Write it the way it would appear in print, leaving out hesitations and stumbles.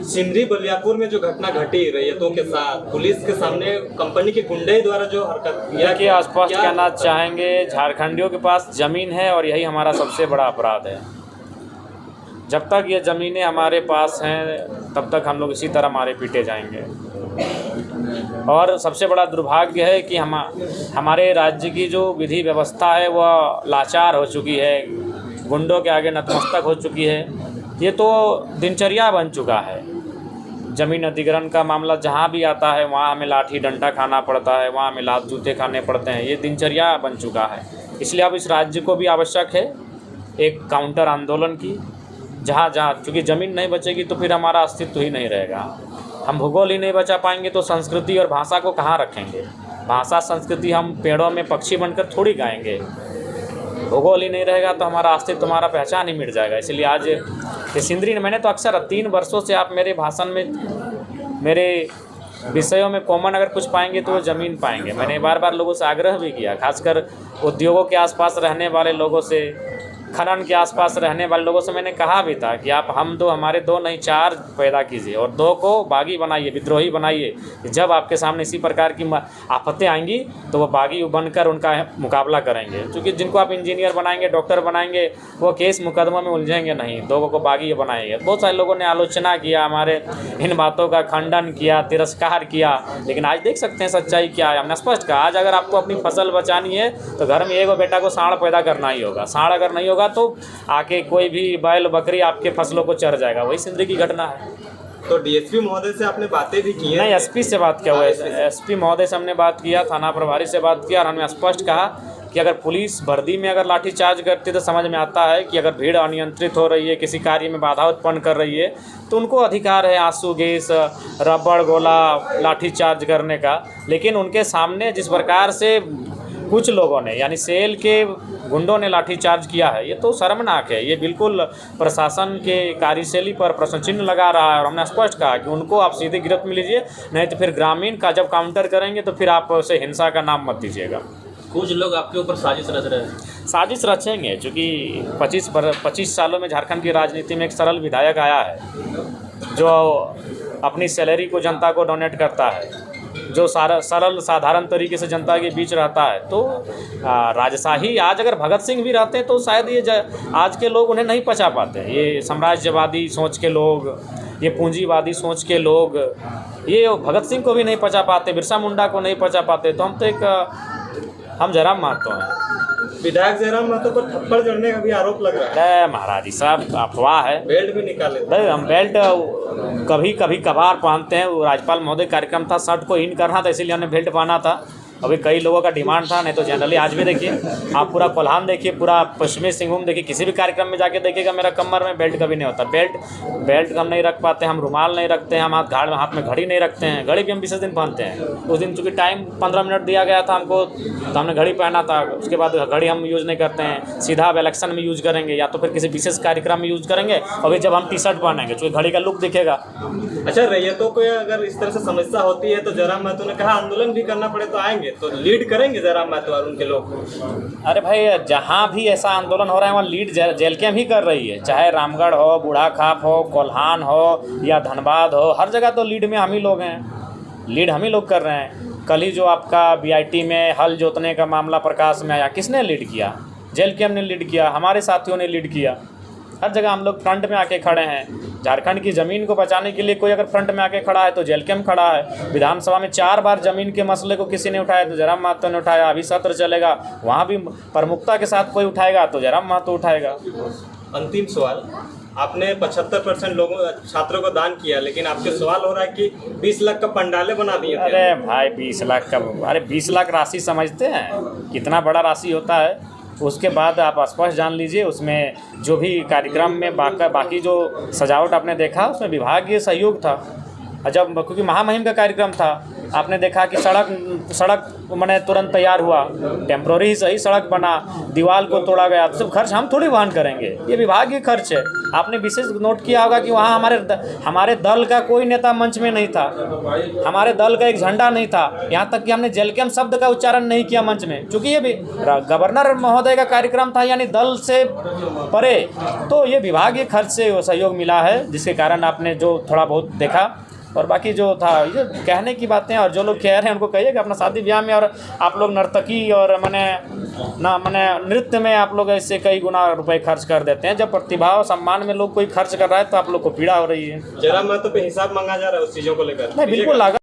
सिंदरी बलियापुर में जो घटना घटी रैयतों के साथ पुलिस के सामने कंपनी के गुंडे द्वारा जो हरकत किया देखिए, स्पष्ट कहना चाहेंगे, झारखंडियों के पास ज़मीन है और यही हमारा सबसे बड़ा अपराध है। जब तक ये ज़मीनें हमारे पास हैं तब तक हम लोग इसी तरह मारे पीटे जाएंगे। और सबसे बड़ा दुर्भाग्य है कि हमारे राज्य की जो विधि व्यवस्था है वह लाचार हो चुकी है, गुंडों के आगे नतमस्तक हो चुकी है। ये तो दिनचर्या बन चुका है। ज़मीन अधिग्रहण का मामला जहाँ भी आता है वहाँ हमें लाठी डंडा खाना पड़ता है, वहाँ हमें लात जूते खाने पड़ते हैं। ये दिनचर्या बन चुका है। इसलिए अब इस राज्य को भी आवश्यक है एक काउंटर आंदोलन की, जहाँ चूँकि ज़मीन नहीं बचेगी तो फिर हमारा अस्तित्व ही नहीं रहेगा। हम भूगोल ही नहीं बचा पाएंगे तो संस्कृति और भाषा को कहाँ रखेंगे। भाषा संस्कृति हम पेड़ों में पक्षी बनकर थोड़ी गाएंगे। भूगोल ही नहीं रहेगा तो हमारा अस्तित्व, हमारा पहचान ही मिट जाएगा। इसलिए आज ये सिंदरी, मैंने तो अक्सर 3 वर्षों से आप मेरे भाषण में, मेरे विषयों में कॉमन अगर कुछ पाएंगे तो वो ज़मीन पाएंगे। मैंने बार बार लोगों से आग्रह भी किया, खासकर उद्योगों के आसपास रहने वाले लोगों से, खनन के आसपास रहने वाले लोगों से मैंने कहा भी था कि आप हमारे 2 नहीं 4 पैदा कीजिए और 2 को बागी बनाइए, विद्रोही बनाइए। जब आपके सामने इसी प्रकार की आफतें आएंगी तो वो बागी बनकर उनका मुकाबला करेंगे। क्योंकि जिनको आप इंजीनियर बनाएंगे, डॉक्टर बनाएंगे, वो केस मुकदमा में उलझेंगे नहीं, 2 को बागी बनाएंगे। बहुत सारे लोगों ने आलोचना किया, हमारे इन बातों का खंडन किया, तिरस्कार किया, लेकिन आज देख सकते हैं सच्चाई क्या है। हमने स्पष्ट कहा, आज अगर आपको अपनी फसल बचानी है तो घर में एक बेटा को सांड पैदा करना ही होगा। सांड अगर नहीं होगा तो आके कोई भी बैल बकरी आपके फसलों को चर जाएगा। वही सिंदरी की घटना है। तो डीएसपी महोदय से आपने बातें भी की हैं? नहीं, एसपी से बात किया हुआ है। एसपी महोदय से हमने बात किया, थाना प्रभारी से बात किया और हमने स्पष्ट कहा कि अगर पुलिस वर्दी में अगर लाठीचार्ज करती है तो समझ में आता है कि अगर भीड़ अनियंत्रित हो रही है, किसी कार्य में बाधा उत्पन्न कर रही है तो उनको अधिकार है आंसू गैस, रबड़ गोला, लाठीचार्ज करने का। लेकिन उनके सामने जिस प्रकार से कुछ लोगों ने, यानी सेल के गुंडों ने लाठीचार्ज किया है, ये तो शर्मनाक है। ये बिल्कुल प्रशासन के कार्यशैली पर प्रश्न चिन्ह लगा रहा है। और हमने स्पष्ट कहा कि उनको आप सीधे गिरफ्त में लीजिए, नहीं तो फिर ग्रामीण का जब काउंटर करेंगे तो फिर आप उसे हिंसा का नाम मत दीजिएगा। कुछ लोग आपके ऊपर साजिश रच रहे हैं। साजिश रचेंगे, चूँकि 25 सालों में झारखंड की राजनीति में एक सरल विधायक आया है जो अपनी सैलरी को जनता को डोनेट करता है, जो सरल साधारण तरीके से जनता के बीच रहता है। तो राजशाही, आज अगर भगत सिंह भी रहते तो शायद ये आज के लोग उन्हें नहीं पचा पाते। ये साम्राज्यवादी सोच के लोग, ये पूंजीवादी सोच के लोग, ये भगत सिंह को भी नहीं पचा पाते, बिरसा मुंडा को नहीं पचा पाते। तो हम जयराम महतो हैं। विधायक जयराम महतो पर थप्पड़ जड़ने का भी आरोप लग रहा है। महाराज जी साहब, अफवाह है। बेल्ट भी निकाले थे। हम बेल्ट कभी कभार पहनते हैं। वो राज्यपाल महोदय कार्यक्रम था, शर्ट को इन करना था, इसीलिए हमने बेल्ट पहना था। अभी कई लोगों का डिमांड था, नहीं तो जनरली आज भी देखिए, आप पूरा कोल्हान देखिए, पूरा पश्चिमी सिंहभूम देखिए, किसी भी कार्यक्रम में जाके देखिएगा मेरा कमर में बेल्ट कभी नहीं होता। बेल्ट हम नहीं रख पाते, हम रुमाल नहीं रखते हैं, हम हाथ में घड़ी नहीं रखते हैं। घड़ी भी हम विशेष दिन पहनते हैं। उस दिन चूँकि टाइम 15 मिनट दिया गया था हमको, तो हमने घड़ी पहना था। उसके बाद घड़ी हम यूज़ नहीं करते हैं, सीधा अब इलेक्शन में यूज़ करेंगे या तो फिर किसी विशेष कार्यक्रम में यूज़ करेंगे। अभी जब हम टी-शर्ट पहनेंगे चूँकि घड़ी का लुक दिखेगा। अच्छा, रैयतों को अगर इस तरह से समस्या होती है तो जयराम महतो ने कहा आंदोलन भी करना पड़े तो आएंगे, तो लीड करेंगे जयराम महतो और उनके लोग? अरे भाई, जहाँ भी ऐसा आंदोलन हो रहा है वहाँ लीड जेल भी कर रही है, चाहे रामगढ़ हो, बूढ़ाखाप हो, कोल्हान हो या धनबाद हो, हर जगह तो लीड में हम ही लोग हैं। लीड हम ही लोग कर रहे हैं। कल ही जो आपका बीआईटी में हल जोतने का मामला प्रकाश में आया, किसने लीड किया? जेल के हमने लीड किया, हमारे साथियों ने लीड किया। हर जगह हम लोग फ्रंट में आके खड़े हैं। झारखंड की ज़मीन को बचाने के लिए कोई अगर फ्रंट में आके खड़ा है तो जेल कैम्प खड़ा है। विधानसभा में 4 बार ज़मीन के मसले को किसी ने उठाया तो जयराम महतो ने उठाया। अभी सत्र चलेगा, वहाँ भी प्रमुखता के साथ कोई उठाएगा तो जयराम महतो उठाएगा। अंतिम सवाल, आपने 75% लोगों छात्रों को दान किया, लेकिन आपके सवाल हो रहा है कि 20 लाख का पंडाले बना दिए थे। अरे भाई, 20 लाख का, अरे 20 लाख राशि समझते हैं कितना बड़ा राशि होता है? उसके बाद आप स्पष्ट जान लीजिए, उसमें जो भी कार्यक्रम में बाकी जो सजावट आपने देखा उसमें विभागीय सहयोग था। जब क्योंकि महामहिम का कार्यक्रम था, आपने देखा कि सड़क मैंने तुरंत तैयार हुआ, टेम्प्रोरी ही सही सड़क बना, दीवार को तोड़ा गया, तो सब खर्च हम थोड़ी वहन करेंगे, ये विभागीय खर्च है। आपने विशेष नोट किया होगा कि वहाँ हमारे दल का कोई नेता मंच में नहीं था, हमारे दल का एक झंडा नहीं था, यहाँ तक कि हमने जेलकैम शब्द का उच्चारण नहीं किया मंच में, क्योंकि ये भी गवर्नर महोदय का कार्यक्रम था, यानी दल से परे। तो ये विभागीय खर्च से सहयोग मिला है, जिसके कारण आपने जो थोड़ा बहुत देखा। और बाकी जो था ये कहने की बातें, और जो लोग कह रहे हैं उनको कहिए कि अपना शादी ब्याह में और आप लोग नर्तकी और मैंने नृत्य में आप लोग इससे कई गुना रुपए खर्च कर देते हैं। जब प्रतिभा और सम्मान में लोग कोई खर्च कर रहा है तो आप लोग को पीड़ा हो रही है। जयराम महतो पे हिसाब मांगा जा रहा है उस चीज़ों को लेकर? नहीं, बिल्कुल लागत